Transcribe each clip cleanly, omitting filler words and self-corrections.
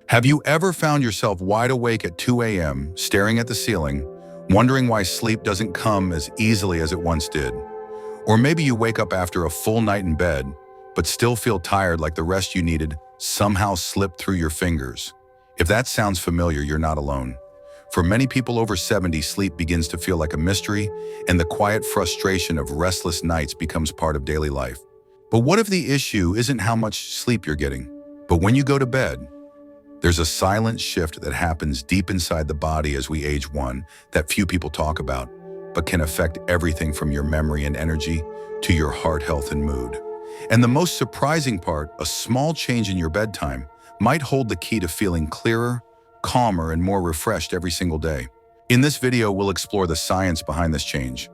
Have you ever found yourself wide awake at 2 a.m., staring at the ceiling, wondering why sleep doesn't come as easily as it once did? Or maybe you wake up after a full night in bed, but still feel tired like the rest you needed somehow slipped through your fingers. If that sounds familiar, you're not alone. For many people over 70, sleep begins to feel like a mystery, and the quiet frustration of restless nights becomes part of daily life. But what if the issue isn't how much sleep you're getting, but when you go to bed? There's a silent shift that happens deep inside the body as we age, one that few people talk about, but can affect everything from your memory and energy to your heart health and mood. And the most surprising part, a small change in your bedtime might hold the key to feeling clearer, calmer, and more refreshed every single day. In this video, we'll explore the science behind this change,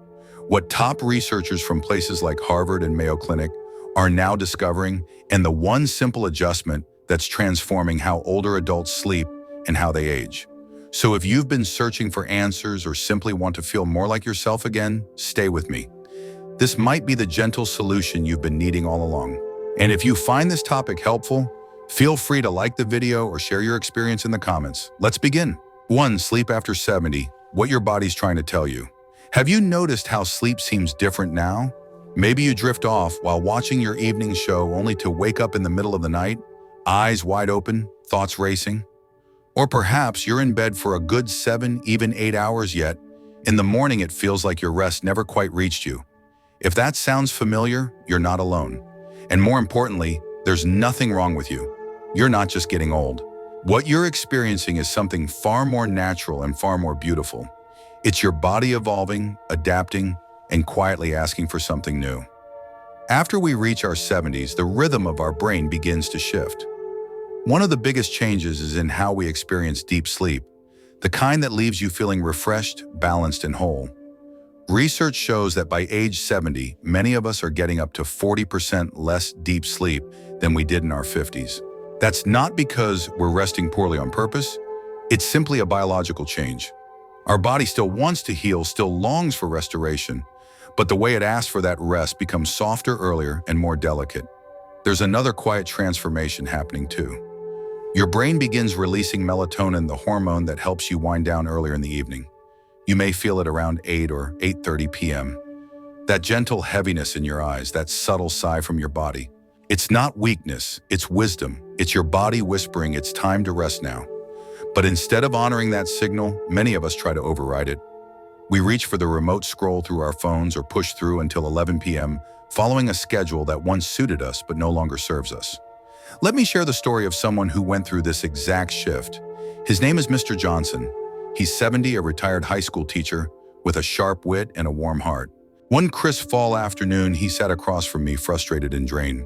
what top researchers from places like Harvard and Mayo Clinic are now discovering, and the one simple adjustment that's transforming how older adults sleep and how they age. So if you've been searching for answers or simply want to feel more like yourself again, stay with me. This might be the gentle solution you've been needing all along. And if you find this topic helpful, feel free to like the video or share your experience in the comments. Let's begin. 1. Sleep after 70. What your body's trying to tell you. Have you noticed how sleep seems different now? Maybe you drift off while watching your evening show only to wake up in the middle of the night, eyes wide open, thoughts racing. Or perhaps you're in bed for a good 7, even 8 hours, yet in the morning it feels like your rest never quite reached you. If that sounds familiar, you're not alone. And more importantly, there's nothing wrong with you. You're not just getting old. What you're experiencing is something far more natural and far more beautiful. It's your body evolving, adapting, and quietly asking for something new. After we reach our 70s, the rhythm of our brain begins to shift. One of the biggest changes is in how we experience deep sleep, the kind that leaves you feeling refreshed, balanced, and whole. Research shows that by age 70, many of us are getting up to 40% less deep sleep than we did in our 50s. That's not because we're resting poorly on purpose. It's simply a biological change. Our body still wants to heal, still longs for restoration, but the way it asks for that rest becomes softer earlier and more delicate. There's another quiet transformation happening too. Your brain begins releasing melatonin, the hormone that helps you wind down earlier in the evening. You may feel it around 8 or 8:30 p.m. That gentle heaviness in your eyes, that subtle sigh from your body. It's not weakness, it's wisdom. It's your body whispering it's time to rest now. But instead of honoring that signal, many of us try to override it. We reach for the remote scroll through our phones or push through until 11 p.m., following a schedule that once suited us but no longer serves us. Let me share the story of someone who went through this exact shift. His name is Mr. Johnson. He's 70, a retired high school teacher with a sharp wit and a warm heart. One crisp fall afternoon, he sat across from me, frustrated and drained.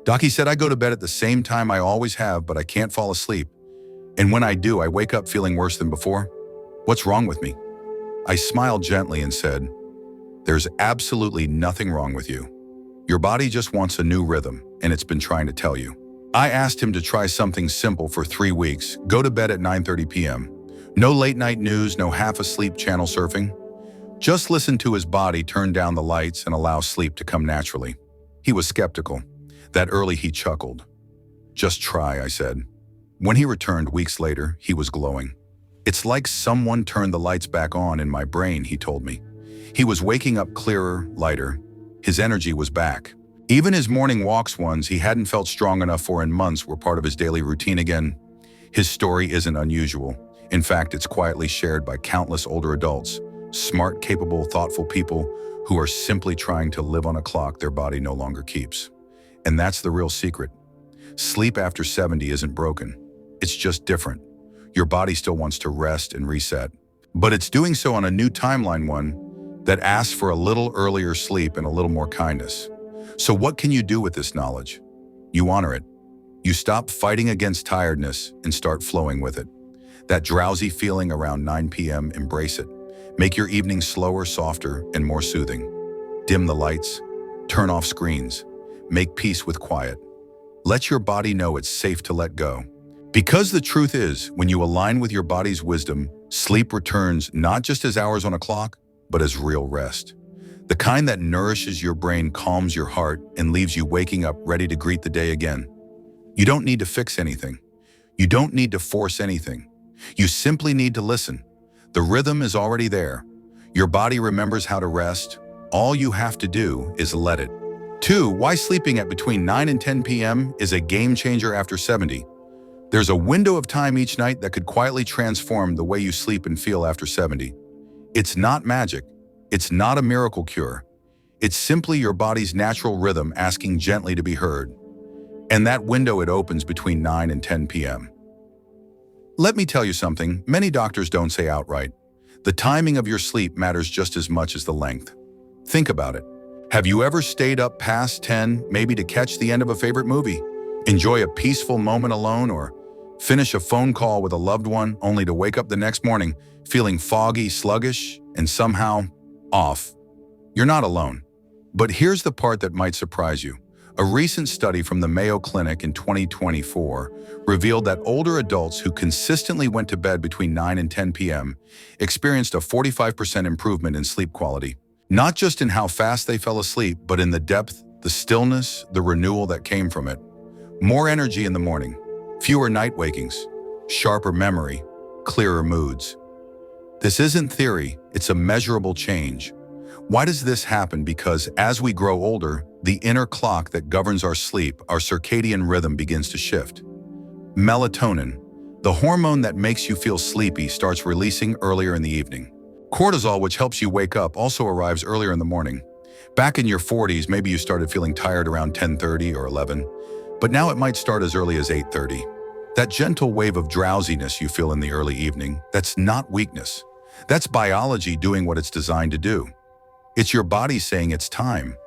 "Doc," he said, "I go to bed at the same time I always have, but I can't fall asleep. And when I do, I wake up feeling worse than before. What's wrong with me?" I smiled gently and said, "There's absolutely nothing wrong with you. Your body just wants a new rhythm, and it's been trying to tell you." I asked him to try something simple for 3 weeks. Go to bed at 9:30 p.m. No late night news, no half-asleep channel surfing. Just listen to his body, turn down the lights, and allow sleep to come naturally. He was skeptical. That early he chuckled. "Just try," I said. When he returned weeks later, he was glowing. "It's like someone turned the lights back on in my brain," he told me. He was waking up clearer, lighter. His energy was back. Even his morning walks, ones he hadn't felt strong enough for in months, were part of his daily routine again. His story isn't unusual. In fact, it's quietly shared by countless older adults, smart, capable, thoughtful people who are simply trying to live on a clock their body no longer keeps. And that's the real secret. Sleep after 70 isn't broken. It's just different. Your body still wants to rest and reset, but it's doing so on a new timeline, one that asks for a little earlier sleep and a little more kindness. So what can you do with this knowledge? You honor it. You stop fighting against tiredness and start flowing with it. That drowsy feeling around 9 p.m., embrace it. Make your evening slower, softer, and more soothing. Dim the lights. Turn off screens. Make peace with quiet. Let your body know it's safe to let go. Because the truth is, when you align with your body's wisdom, sleep returns not just as hours on a clock, but as real rest. The kind that nourishes your brain, calms your heart, and leaves you waking up ready to greet the day again. You don't need to fix anything. You don't need to force anything. You simply need to listen. The rhythm is already there. Your body remembers how to rest. All you have to do is let it. 2. Why sleeping at between 9 and 10 p.m. is a game changer after 70. There's a window of time each night that could quietly transform the way you sleep and feel after 70. It's not magic. It's not a miracle cure. It's simply your body's natural rhythm asking gently to be heard. And that window, it opens between 9 and 10 p.m. Let me tell you something many doctors don't say outright. The timing of your sleep matters just as much as the length. Think about it. Have you ever stayed up past 10, maybe to catch the end of a favorite movie, enjoy a peaceful moment alone, or finish a phone call with a loved one only to wake up the next morning feeling foggy, sluggish, and somehow off? You're not alone. But here's the part that might surprise you. A recent study from the Mayo Clinic in 2024 revealed that older adults who consistently went to bed between 9 and 10 p.m. experienced a 45% improvement in sleep quality. Not just in how fast they fell asleep, but in the depth, the stillness, the renewal that came from it. More energy in the morning, fewer night wakings, sharper memory, clearer moods. This isn't theory, it's a measurable change. Why does this happen? Because as we grow older, the inner clock that governs our sleep, our circadian rhythm, begins to shift. Melatonin, the hormone that makes you feel sleepy, starts releasing earlier in the evening. Cortisol, which helps you wake up, also arrives earlier in the morning. Back in your 40s, maybe you started feeling tired around 10:30 or 11, but now it might start as early as 8:30. That gentle wave of drowsiness you feel in the early evening, that's not weakness. That's biology doing what it's designed to do. It's your body saying it's time.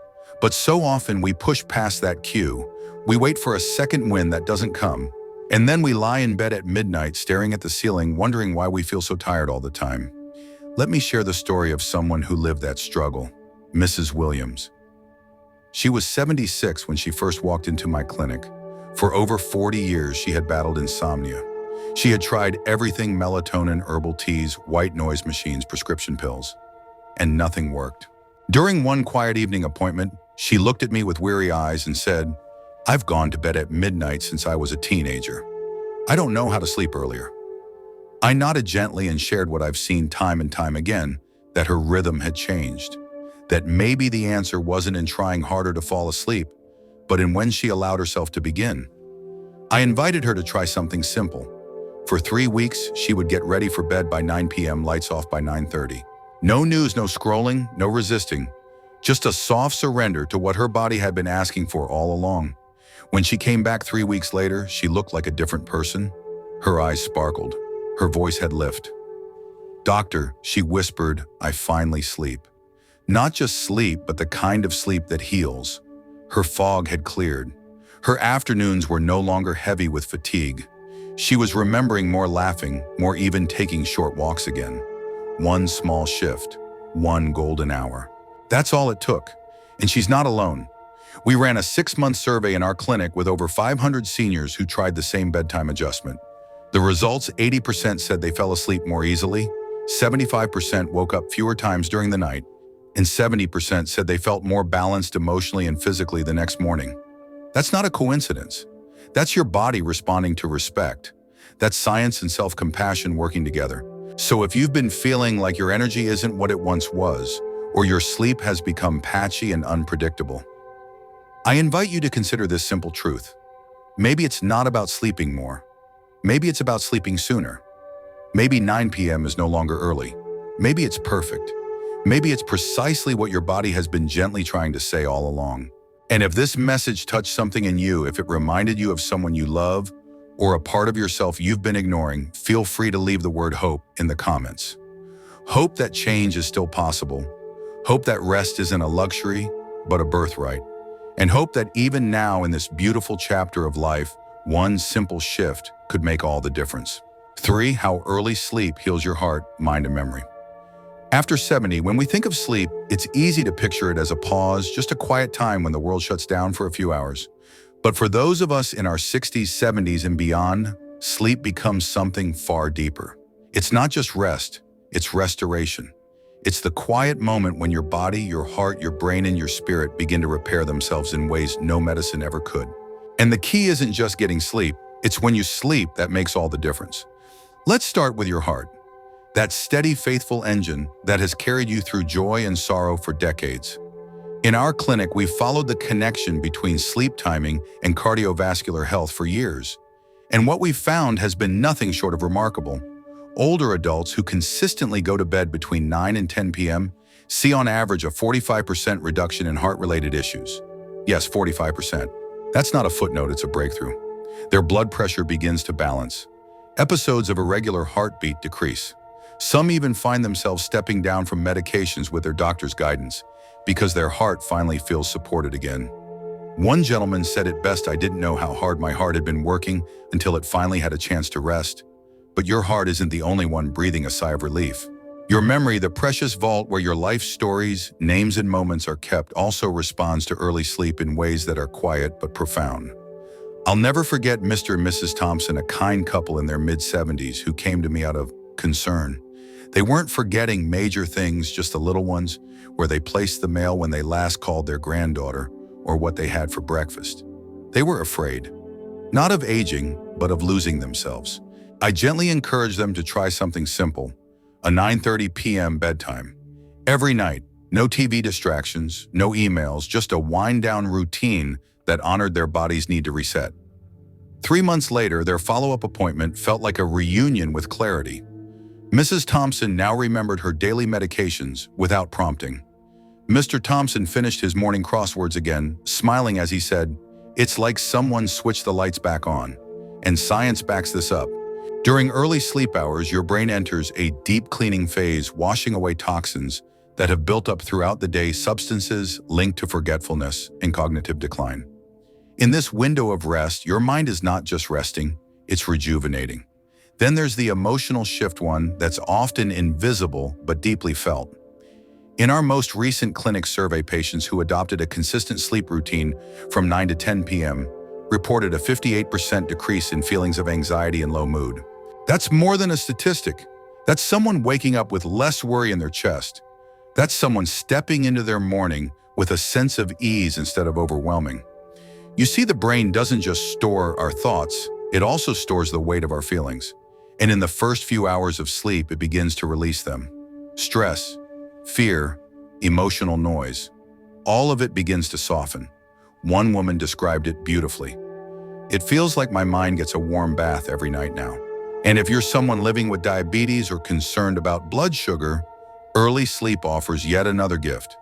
But so often we push past that cue. We wait for a second wind that doesn't come. And then we lie in bed at midnight staring at the ceiling, wondering why we feel so tired all the time. Let me share the story of someone who lived that struggle, Mrs. Williams. She was 76 when she first walked into my clinic. For over 40 years, she had battled insomnia. She had tried everything: melatonin, herbal teas, white noise machines, prescription pills, and nothing worked. During one quiet evening appointment, she looked at me with weary eyes and said, "I've gone to bed at midnight since I was a teenager. I don't know how to sleep earlier." I nodded gently and shared what I've seen time and time again, that her rhythm had changed, that maybe the answer wasn't in trying harder to fall asleep, but in when she allowed herself to begin. I invited her to try something simple. For 3 weeks, she would get ready for bed by 9 p.m., lights off by 9:30. No news, no scrolling, no resisting, just a soft surrender to what her body had been asking for all along. When she came back 3 weeks later, she looked like a different person. Her eyes sparkled. Her voice had lift. "Doctor," she whispered, "I finally sleep." Not just sleep, but the kind of sleep that heals. Her fog had cleared. Her afternoons were no longer heavy with fatigue. She was remembering more, laughing, more, even taking short walks again. One small shift, one golden hour. That's all it took. And she's not alone. We ran a 6-month survey in our clinic with over 500 seniors who tried the same bedtime adjustment. The results: 80% said they fell asleep more easily, 75% woke up fewer times during the night, and 70% said they felt more balanced emotionally and physically the next morning. That's not a coincidence. That's your body responding to respect. That's science and self-compassion working together. So if you've been feeling like your energy isn't what it once was, or your sleep has become patchy and unpredictable, I invite you to consider this simple truth. Maybe it's not about sleeping more. Maybe it's about sleeping sooner. Maybe 9 p.m. is no longer early. Maybe it's perfect. Maybe it's precisely what your body has been gently trying to say all along. And if this message touched something in you, if it reminded you of someone you love, or a part of yourself you've been ignoring, feel free to leave the word hope in the comments. Hope that change is still possible. Hope that rest isn't a luxury, but a birthright. And hope that even now in this beautiful chapter of life, one simple shift could make all the difference. 3. How early sleep heals your heart, mind, and memory. After 70, when we think of sleep, it's easy to picture it as a pause, just a quiet time when the world shuts down for a few hours. But for those of us in our 60s, 70s, and beyond, sleep becomes something far deeper. It's not just rest, it's restoration. It's the quiet moment when your body, your heart, your brain, and your spirit begin to repair themselves in ways no medicine ever could. And the key isn't just getting sleep, It's when you sleep that makes all the difference. Let's start with your heart. That steady, faithful engine that has carried you through joy and sorrow for decades. In our clinic, we've followed the connection between sleep timing and cardiovascular health for years. And what we've found has been nothing short of remarkable. Older adults who consistently go to bed between 9 and 10 p.m. see on average a 45% reduction in heart-related issues. Yes, 45%. That's not a footnote, it's a breakthrough. Their blood pressure begins to balance. Episodes of irregular heartbeat decrease. Some even find themselves stepping down from medications with their doctor's guidance because their heart finally feels supported again. One gentleman said it best: "I didn't know how hard my heart had been working until it finally had a chance to rest." But your heart isn't the only one breathing a sigh of relief. Your memory, the precious vault where your life stories, names, and moments are kept, also responds to early sleep in ways that are quiet but profound. I'll never forget Mr. and Mrs. Thompson, a kind couple in their mid-70s who came to me out of concern. They weren't forgetting major things, just the little ones, where they placed the mail when they last called their granddaughter, or what they had for breakfast. They were afraid, not of aging, but of losing themselves. I gently encouraged them to try something simple, a 9:30 p.m. bedtime. Every night, no TV distractions, no emails, just a wind-down routine that honored their body's need to reset. 3 months later, their follow-up appointment felt like a reunion with clarity. Mrs. Thompson now remembered her daily medications without prompting. Mr. Thompson finished his morning crosswords again, smiling as he said, "It's like someone switched the lights back on." And science backs this up. During early sleep hours, your brain enters a deep cleaning phase, washing away toxins that have built up throughout the day, substances linked to forgetfulness and cognitive decline. In this window of rest, your mind is not just resting, it's rejuvenating. Then there's the emotional shift, one that's often invisible but deeply felt. In our most recent clinic survey, patients who adopted a consistent sleep routine from 9 to 10 p.m. reported a 58% decrease in feelings of anxiety and low mood. That's more than a statistic. That's someone waking up with less worry in their chest. That's someone stepping into their morning with a sense of ease instead of overwhelming. You see, the brain doesn't just store our thoughts, it also stores the weight of our feelings. And in the first few hours of sleep, it begins to release them. Stress, fear, emotional noise, all of it begins to soften. One woman described it beautifully. "It feels like my mind gets a warm bath every night now." And if you're someone living with diabetes or concerned about blood sugar, early sleep offers yet another gift.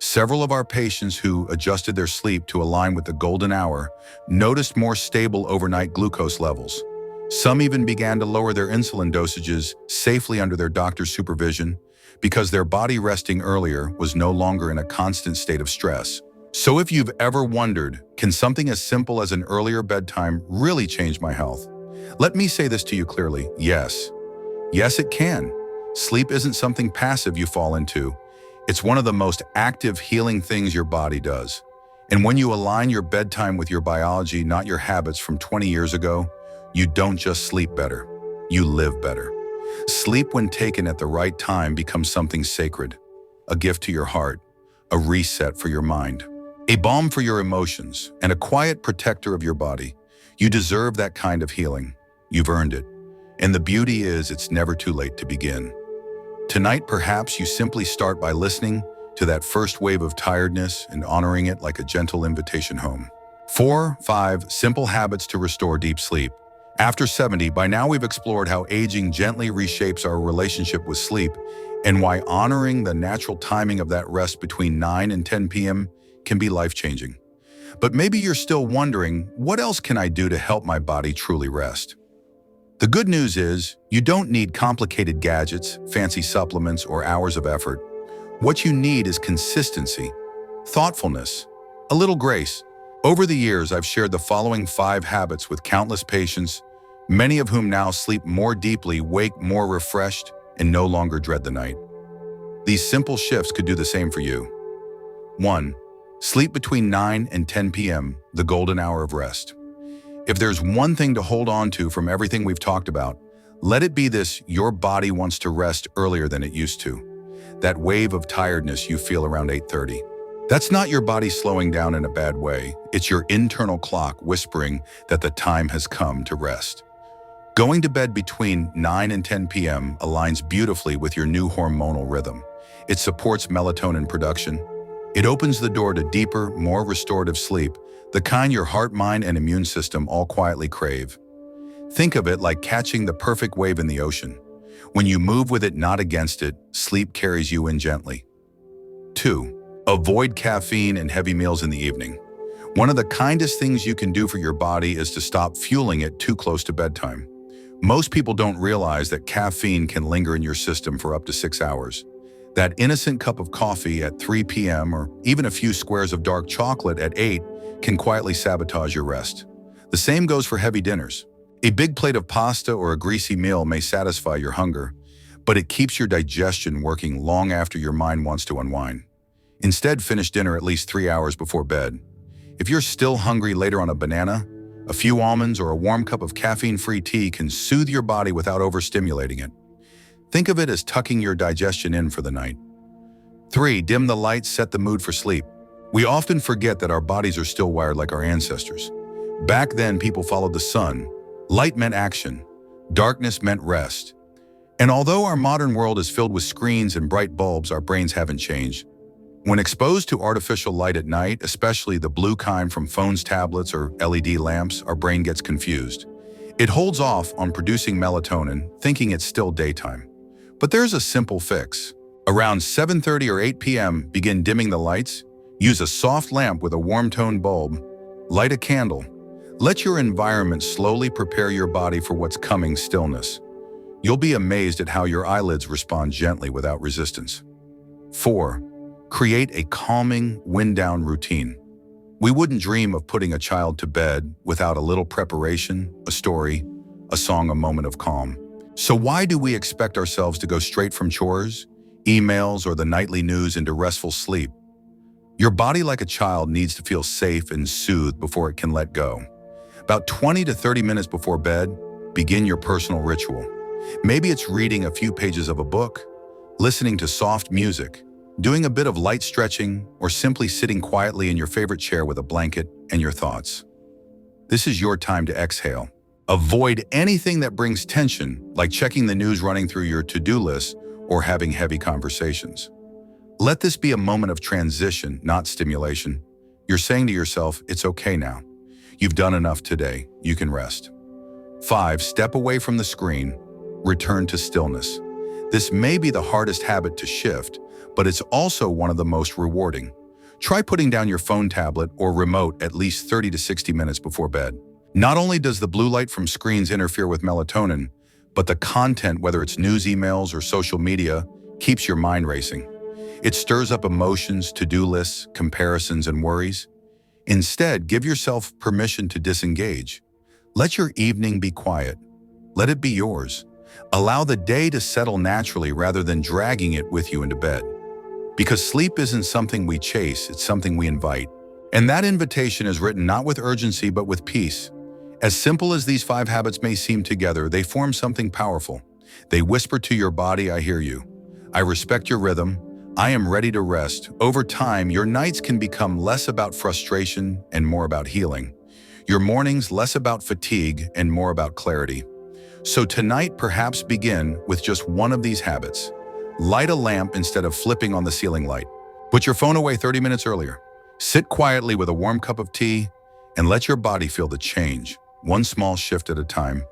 Several of our patients who adjusted their sleep to align with the golden hour noticed more stable overnight glucose levels. Some even began to lower their insulin dosages safely under their doctor's supervision because their body resting earlier was no longer in a constant state of stress. So if you've ever wondered, can something as simple as an earlier bedtime really change my health? Let me say this to you clearly: yes. Yes, it can. Sleep isn't something passive you fall into. It's one of the most active healing things your body does. And when you align your bedtime with your biology, not your habits from 20 years ago, you don't just sleep better, you live better. Sleep, when taken at the right time, becomes something sacred, a gift to your heart, a reset for your mind, a balm for your emotions, and a quiet protector of your body. You deserve that kind of healing. You've earned it. And the beauty is, it's never too late to begin. Tonight, perhaps you simply start by listening to that first wave of tiredness and honoring it like a gentle invitation home. 5 simple habits to restore deep sleep. After 70, by now we've explored how aging gently reshapes our relationship with sleep and why honoring the natural timing of that rest between 9 and 10 p.m. can be life-changing. But maybe you're still wondering, what else can I do to help my body truly rest? The good news is, you don't need complicated gadgets, fancy supplements, or hours of effort. What you need is consistency, thoughtfulness, a little grace. Over the years, I've shared the following 5 habits with countless patients, many of whom now sleep more deeply, wake more refreshed, and no longer dread the night. These simple shifts could do the same for you. 1. Sleep between 9 and 10 p.m., the golden hour of rest. If there's one thing to hold on to from everything we've talked about, let it be this: your body wants to rest earlier than it used to. That wave of tiredness you feel around 8:30. That's not your body slowing down in a bad way. It's your internal clock whispering that the time has come to rest. Going to bed between 9 and 10 p.m. aligns beautifully with your new hormonal rhythm. It supports melatonin production. It opens the door to deeper, more restorative sleep, the kind your heart, mind, and immune system all quietly crave. Think of it like catching the perfect wave in the ocean. When you move with it, not against it, sleep carries you in gently. 2. Avoid caffeine and heavy meals in the evening. One of the kindest things you can do for your body is to stop fueling it too close to bedtime. Most people don't realize that caffeine can linger in your system for up to 6 hours. That innocent cup of coffee at 3 p.m. or even a few squares of dark chocolate at 8 can quietly sabotage your rest. The same goes for heavy dinners. A big plate of pasta or a greasy meal may satisfy your hunger, but it keeps your digestion working long after your mind wants to unwind. Instead, finish dinner at least 3 hours before bed. If you're still hungry later on, a banana, a few almonds, or a warm cup of caffeine-free tea can soothe your body without overstimulating it. Think of it as tucking your digestion in for the night. 3. Dim the lights, set the mood for sleep. We often forget that our bodies are still wired like our ancestors. Back then, people followed the sun. Light meant action. Darkness meant rest. And although our modern world is filled with screens and bright bulbs, our brains haven't changed. When exposed to artificial light at night, especially the blue kind from phones, tablets, or LED lamps, our brain gets confused. It holds off on producing melatonin, thinking it's still daytime. But there's a simple fix. Around 7:30 or 8 p.m., begin dimming the lights. Use a soft lamp with a warm-toned bulb. Light a candle. Let your environment slowly prepare your body for what's coming. Stillness. You'll be amazed at how your eyelids respond gently without resistance. 4. Create a calming, wind-down routine. We wouldn't dream of putting a child to bed without a little preparation, a story, a song, a moment of calm. So why do we expect ourselves to go straight from chores, emails, or the nightly news into restful sleep? Your body, like a child, needs to feel safe and soothed before it can let go. About 20 to 30 minutes before bed, begin your personal ritual. Maybe it's reading a few pages of a book, listening to soft music, doing a bit of light stretching, or simply sitting quietly in your favorite chair with a blanket and your thoughts. This is your time to exhale. Avoid anything that brings tension, like checking the news, running through your to-do list, or having heavy conversations. Let this be a moment of transition, not stimulation. You're saying to yourself, it's okay now. You've done enough today. You can rest. 5. Step away from the screen. Return to stillness. This may be the hardest habit to shift, but it's also one of the most rewarding. Try putting down your phone, tablet, or remote at least 30 to 60 minutes before bed. Not only does the blue light from screens interfere with melatonin, but the content, whether it's news, emails, or social media, keeps your mind racing. It stirs up emotions, to-do lists, comparisons, and worries. Instead, give yourself permission to disengage. Let your evening be quiet. Let it be yours. Allow the day to settle naturally rather than dragging it with you into bed. Because sleep isn't something we chase, it's something we invite. And that invitation is written not with urgency, but with peace. As simple as these 5 habits may seem together, they form something powerful. They whisper to your body, I hear you. I respect your rhythm. I am ready to rest. Over time, your nights can become less about frustration and more about healing. Your mornings less about fatigue and more about clarity. So tonight, perhaps begin with just one of these habits. Light a lamp instead of flipping on the ceiling light. Put your phone away 30 minutes earlier. Sit quietly with a warm cup of tea and let your body feel the change. One small shift at a time.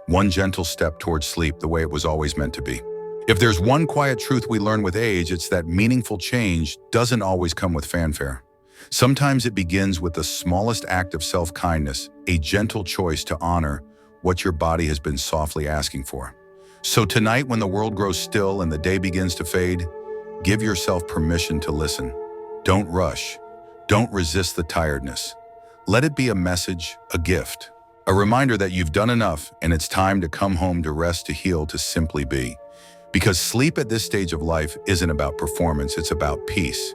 One gentle step towards sleep the way it was always meant to be. If there's one quiet truth we learn with age, it's that meaningful change doesn't always come with fanfare. Sometimes it begins with the smallest act of self-kindness, a gentle choice to honor what your body has been softly asking for. So tonight, when the world grows still and the day begins to fade, give yourself permission to listen. Don't rush. Don't resist the tiredness. Let it be a message, a gift, a reminder that you've done enough and it's time to come home, to rest, to heal, to simply be. Because sleep at this stage of life isn't about performance, it's about peace.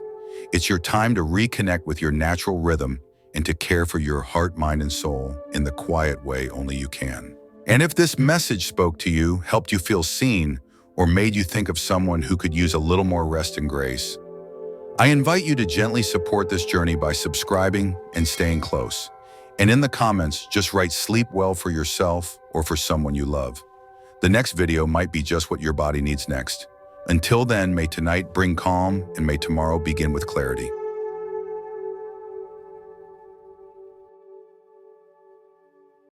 It's your time to reconnect with your natural rhythm and to care for your heart, mind, and soul in the quiet way only you can. And if this message spoke to you, helped you feel seen, or made you think of someone who could use a little more rest and grace, I invite you to gently support this journey by subscribing and staying close. And in the comments, just write sleep well for yourself or for someone you love. The next video might be just what your body needs next. Until then, may tonight bring calm and may tomorrow begin with clarity.